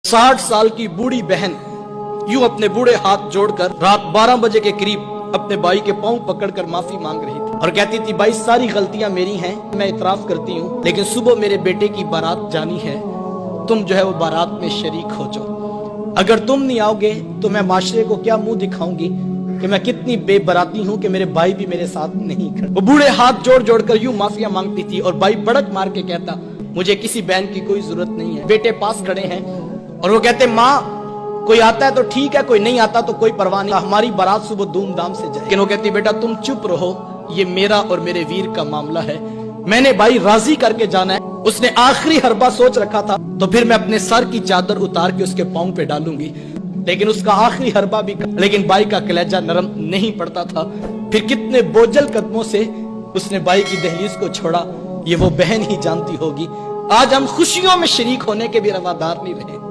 60 साल की बूढ़ी बहन यूं अपने बूढ़े हाथ जोड़कर रात 12 बजे के करीब अपने भाई के पांव पकड़कर माफी मांग रही थी और कहती थी, भाई सारी गलतियां मेरी हैं, मैं इतराफ करती हूं, लेकिन सुबह मेरे बेटे की बारात जानी है, तुम जो है वो बारात में शरीक हो जाओ। अगर तुम नहीं आओगे तो मैं माशरे को क्या मुंह दिखाऊंगी कि मैं कितनी बेबराती हूं कि मेरे भाई भी मेरे साथ नहीं खड़े। वो बूढ़े हाथ जोड़ जोड़कर यूं माफिया मांगती थी और भाई बड़क मार के कहता, मुझे किसी बहन की कोई जरूरत नहीं है, बेटे पास खड़े हैं और वो कहते, माँ कोई आता है तो ठीक है, कोई नहीं आता तो कोई परवाह नहीं, हमारी बारात सुबह धूमधाम से जाए। लेकिन वो कहती, बेटा तुम चुप रहो, ये मेरा और मेरे वीर का मामला है, मैंने भाई राजी करके जाना है। उसने आखिरी हरबा सोच रखा था तो फिर मैं अपने सर की चादर उतार के उसके पांव पे डालूंगी, लेकिन उसका आखिरी हरबा भी, लेकिन भाई का कलेजा नरम नहीं पड़ता था। फिर कितने बोझल कदमों से उसने भाई की दहलीज को छोड़ा, ये वो बहन ही जानती होगी। आज हम खुशियों में शरीक होने के भी रवादार नहीं रहे।